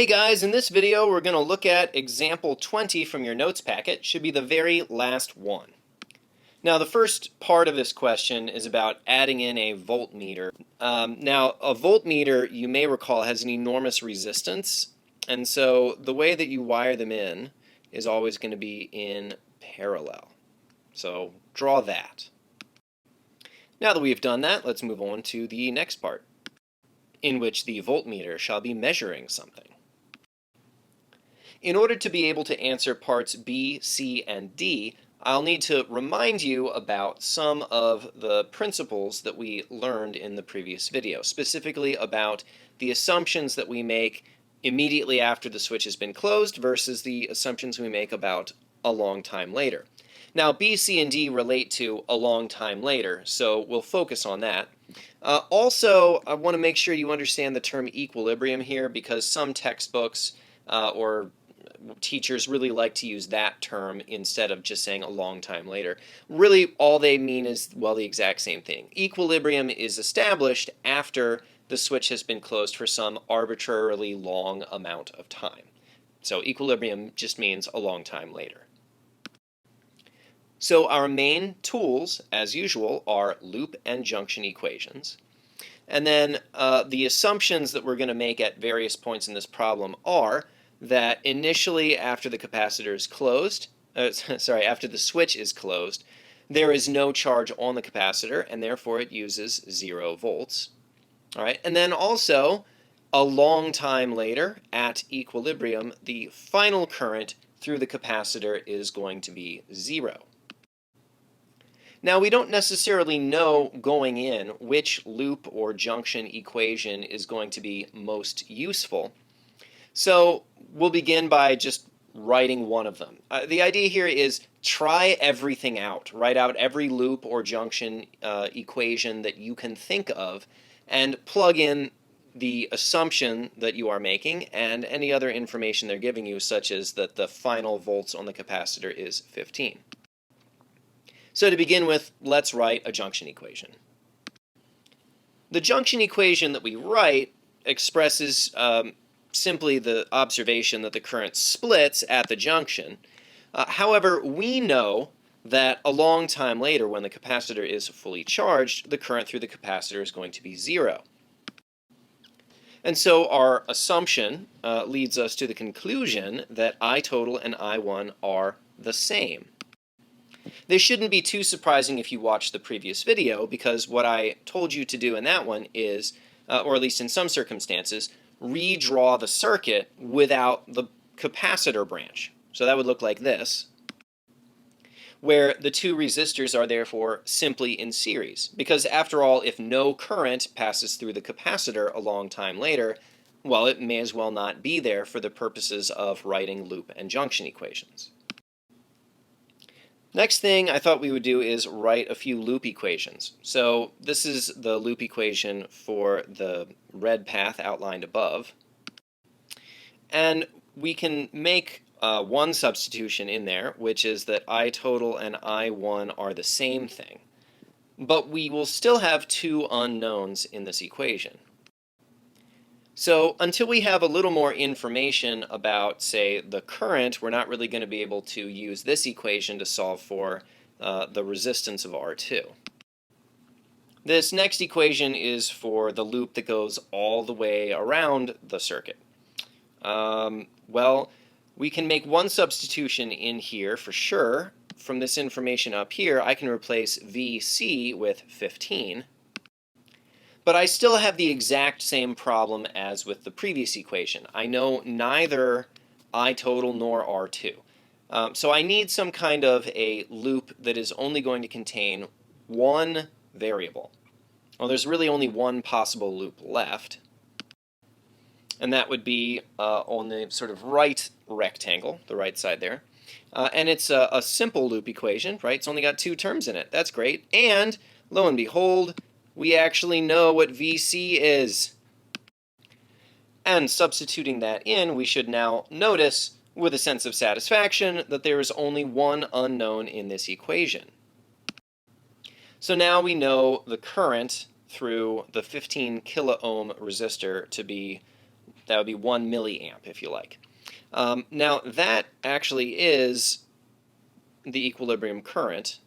Hey guys, in this video we're going to look at example 20 from your notes packet. Should be the very last one. Now the first part of this question is about adding in a voltmeter. Now a voltmeter, you may recall, has an enormous resistance, and so the way that you wire them in is always going to be in parallel. So draw that. Now that we've done that, let's move on to the next part, in which the voltmeter shall be measuring something. In order to be able to answer parts B, C, and D, I'll need to remind you about some of the principles that we learned in the previous video, specifically about the assumptions that we make immediately after the switch has been closed versus the assumptions we make about a long time later. Now, B, C, and D relate to a long time later, so we'll focus on that. Also, I want to make sure you understand the term equilibrium here, because some textbooks or teachers really like to use that term instead of just saying a long time later. Really, all they mean is, well, the exact same thing. Equilibrium is established after the switch has been closed for some arbitrarily long amount of time. So equilibrium just means a long time later. So our main tools, as usual, are loop and junction equations. And then the assumptions that we're going to make at various points in this problem are that initially, after the capacitor is closed, after the switch is closed, there is no charge on the capacitor, and therefore it uses 0 volts. All right, and then also, a long time later, at equilibrium, the final current through the capacitor is going to be 0. Now, we don't necessarily know going in which loop or junction equation is going to be most useful. So we'll begin by just writing one of them. The idea here is try everything out. Write out every loop or junction equation that you can think of and plug in the assumption that you are making and any other information they're giving you, such as that the final volts on the capacitor is 15. So to begin with, let's write a junction equation. The junction equation that we write expresses simply the observation that the current splits at the junction. However, we know that a long time later, when the capacitor is fully charged, the current through the capacitor is going to be 0. And so our assumption leads us to the conclusion that I total and I1 are the same. This shouldn't be too surprising if you watched the previous video, because what I told you to do in that one is, or at least in some circumstances, redraw the circuit without the capacitor branch. So that would look like this, where the two resistors are therefore simply in series. Because after all, if no current passes through the capacitor a long time later, well, it may as well not be there for the purposes of writing loop and junction equations. Next thing I thought we would do is write a few loop equations. So this is the loop equation for the red path outlined above. And we can make one substitution in there, which is that I total and I1 are the same thing. But we will still have two unknowns in this equation. So until we have a little more information about, say, the current, we're not really going to be able to use this equation to solve for the resistance of R2. This next equation is for the loop that goes all the way around the circuit. Well, we can make one substitution in here for sure. From this information up here, I can replace VC with 15. But I still have the exact same problem as with the previous equation. I know neither I total nor R2. So I need some kind of a loop that is only going to contain one variable. Well, there's really only one possible loop left, and that would be on the sort of right rectangle, the right side there. And it's a simple loop equation, right? It's only got two terms in it. That's great. And lo and behold, we actually know what VC is. And substituting that in, we should now notice, with a sense of satisfaction, that there is only one unknown in this equation. So now we know the current through the 15 kilo ohm resistor to be That would be 1 milliamp, if you like. Now, that actually is the equilibrium current,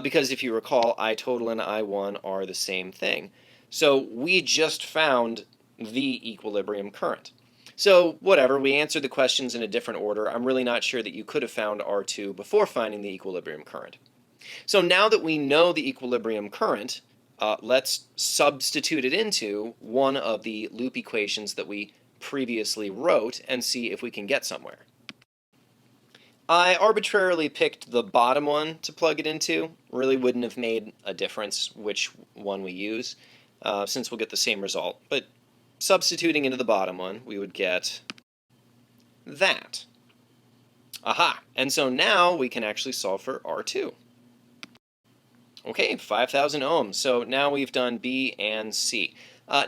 because if you recall, I total and I1 are the same thing. So we just found the equilibrium current. So whatever, we answered the questions in a different order. I'm really not sure that you could have found R2 before finding the equilibrium current. So now that we know the equilibrium current, let's substitute it into one of the loop equations that we previously wrote and see if we can get somewhere. I arbitrarily picked the bottom one to plug it into. Really wouldn't have made a difference which one we use, since we'll get the same result. But substituting into the bottom one, we would get that. Aha! And so now we can actually solve for R2. Okay, 5,000 ohms. So now we've done B and C.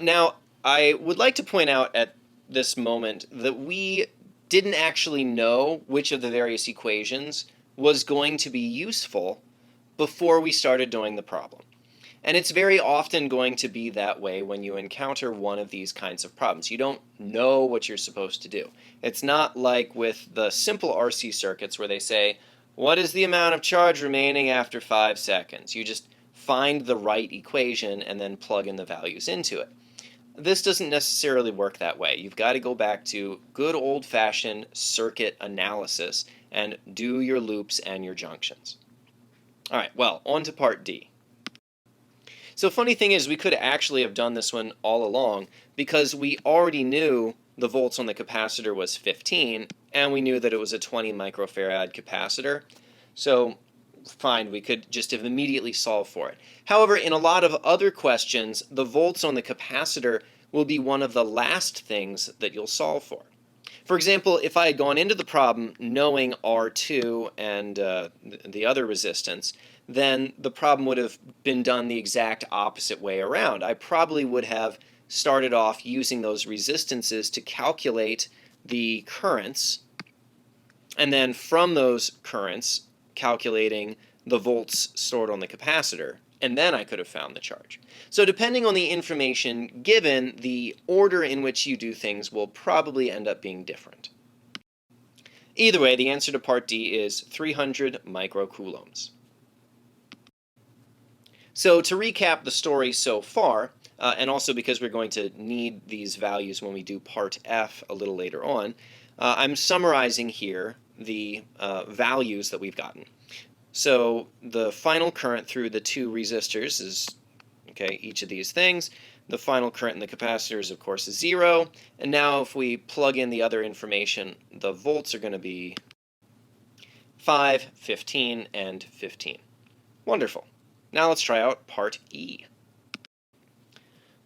Now, I would like to point out at this moment that we didn't actually know which of the various equations was going to be useful before we started doing the problem. And it's very often going to be that way when you encounter one of these kinds of problems. You don't know what you're supposed to do. It's not like with the simple RC circuits where they say, what is the amount of charge remaining after 5 seconds? You just find the right equation and then plug in the values into it. This doesn't necessarily work that way. You've got to go back to good old-fashioned circuit analysis and do your loops and your junctions. All right, well, on to part D. So funny thing is, we could actually have done this one all along because we already knew the volts on the capacitor was 15, and we knew that it was a 20 microfarad capacitor. So fine, we could just have immediately solved for it. However, in a lot of other questions, the volts on the capacitor will be one of the last things that you'll solve for. For example, if I had gone into the problem knowing R2 and the other resistance, then the problem would have been done the exact opposite way around. I probably would have started off using those resistances to calculate the currents, and then from those currents, calculating the volts stored on the capacitor, and then I could have found the charge. So depending on the information given, the order in which you do things will probably end up being different. Either way, the answer to part D is 300 microcoulombs. So to recap the story so far, and also because we're going to need these values when we do part F a little later on, I'm summarizing here the values that we've gotten. So the final current through the two resistors is, okay, each of these things. The final current in the capacitors, of course, is 0. And now if we plug in the other information, the volts are going to be 5, 15, and 15. Wonderful. Now let's try out part E.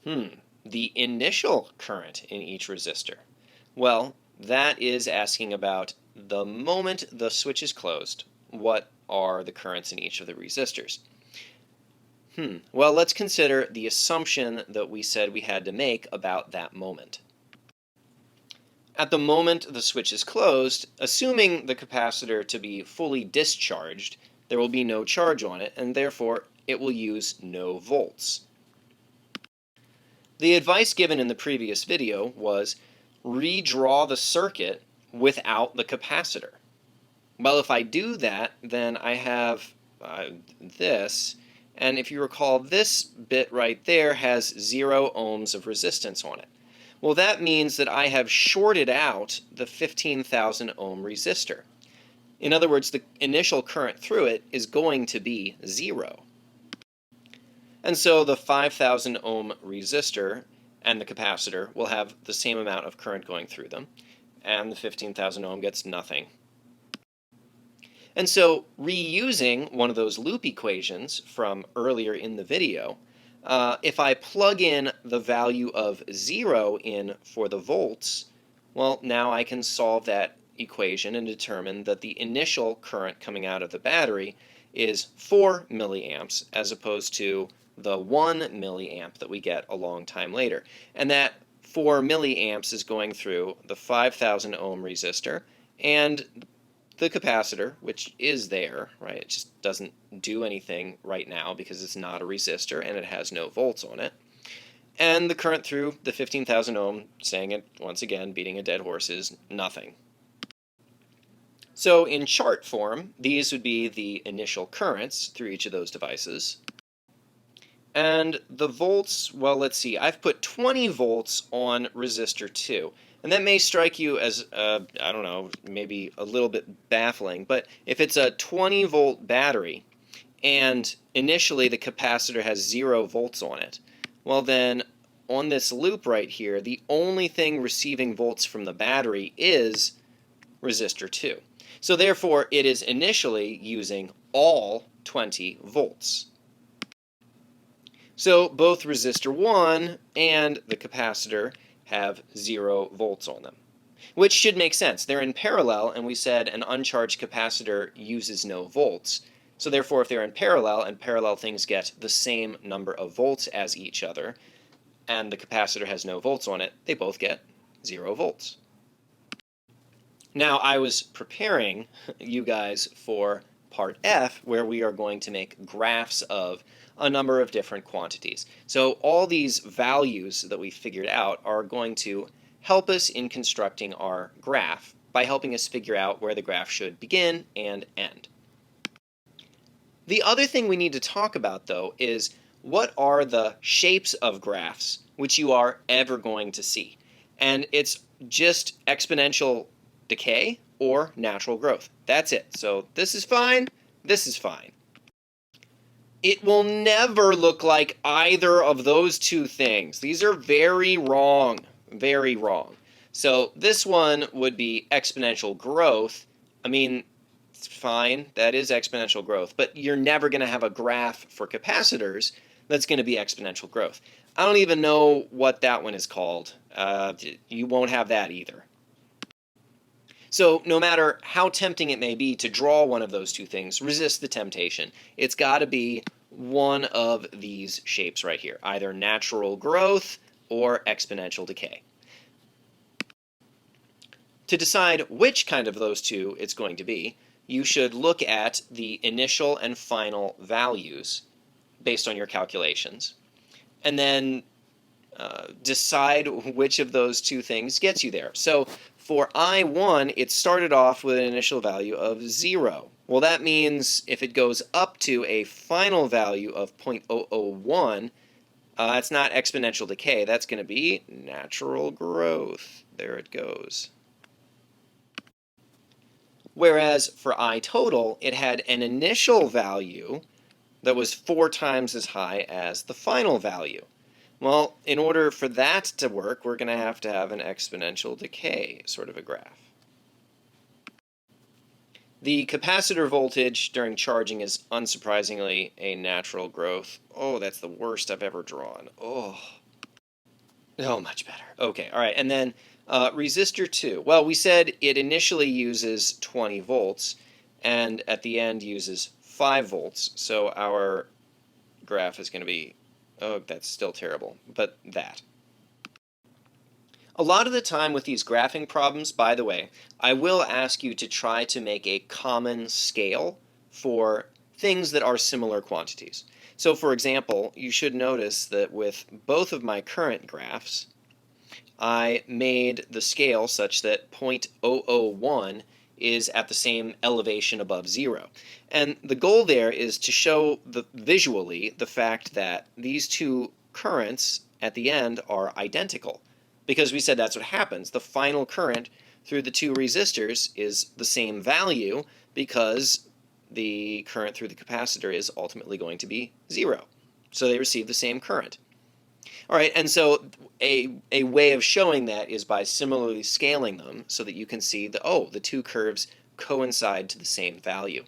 The initial current in each resistor. Well, that is asking about the moment the switch is closed, what are the currents in each of the resistors? Well, let's consider the assumption that we said we had to make about that moment. At the moment the switch is closed, assuming the capacitor to be fully discharged, there will be no charge on it, and therefore it will use no volts. The advice given in the previous video was redraw the circuit without the capacitor. Well, if I do that, then I have this, and if you recall, this bit right there has 0 ohms of resistance on it. Well, that means that I have shorted out the 15,000 ohm resistor. In other words, the initial current through it is going to be 0. And so the 5,000 ohm resistor and the capacitor will have the same amount of current going through them, and the 15,000 ohm gets nothing. And so reusing one of those loop equations from earlier in the video, if I plug in the value of 0 in for the volts, well, now I can solve that equation and determine that the initial current coming out of the battery is 4 milliamps as opposed to the 1 milliamp that we get a long time later. And that 4 milliamps is going through the 5,000 ohm resistor and the capacitor, which is there, right? It just doesn't do anything right now because it's not a resistor and it has no volts on it. And the current through the 15,000 ohm, saying it once again, beating a dead horse, is nothing. So in chart form, these would be the initial currents through each of those devices. And the volts, well, let's see, I've put 20 volts on resistor 2. And that may strike you as, I don't know, maybe a little bit baffling, but if it's a 20 volt battery and initially the capacitor has 0 volts on it, well then on this loop right here, the only thing receiving volts from the battery is resistor 2. So therefore, it is initially using all 20 volts. So both resistor 1 and the capacitor have 0 volts on them, which should make sense. They're in parallel, and we said an uncharged capacitor uses no volts. So therefore, if they're in parallel, and parallel things get the same number of volts as each other, and the capacitor has no volts on it, they both get 0 volts. Now, I was preparing you guys for part F, where we are going to make graphs of a number of different quantities. So all these values that we figured out are going to help us in constructing our graph by helping us figure out where the graph should begin and end. The other thing we need to talk about, though, is what are the shapes of graphs which you are ever going to see? And it's just exponential decay or natural growth. That's it. So this is fine, this is fine. It will never look like either of those two things. These are very wrong, very wrong. So this one would be exponential growth. I mean, it's fine, that is exponential growth, but you're never going to have a graph for capacitors that's going to be exponential growth. I don't even know what that one is called. You won't have that either. So no matter how tempting it may be to draw one of those two things, resist the temptation. It's got to be one of these shapes right here, either natural growth or exponential decay. To decide which kind of those two it's going to be, you should look at the initial and final values based on your calculations, and then decide which of those two things gets you there. So for I1, it started off with an initial value of 0. Well, that means if it goes up to a final value of 0.001, it's not exponential decay. That's going to be natural growth. There it goes. Whereas for I total, it had an initial value that was 4 times as high as the final value. Well, in order for that to work, we're going to have an exponential decay sort of a graph. The capacitor voltage during charging is unsurprisingly a natural growth. Oh, that's the worst I've ever drawn. Oh, much better. Okay, all right, and then resistor 2. Well, we said it initially uses 20 volts, and at the end uses 5 volts, so our graph is going to be, oh, that's still terrible, but that. A lot of the time with these graphing problems, by the way, I will ask you to try to make a common scale for things that are similar quantities. So for example, you should notice that with both of my current graphs, I made the scale such that 0.001 is at the same elevation above 0. And the goal there is to show visually the fact that these two currents at the end are identical. Because we said that's what happens. The final current through the two resistors is the same value because the current through the capacitor is ultimately going to be 0. So they receive the same current. All right, and so a way of showing that is by similarly scaling them so that you can see the two curves coincide to the same value.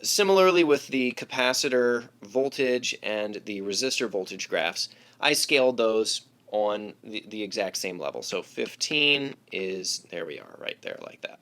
Similarly with the capacitor voltage and the resistor voltage graphs, I scaled those on the exact same level. So 15 is, there we are, right there like that.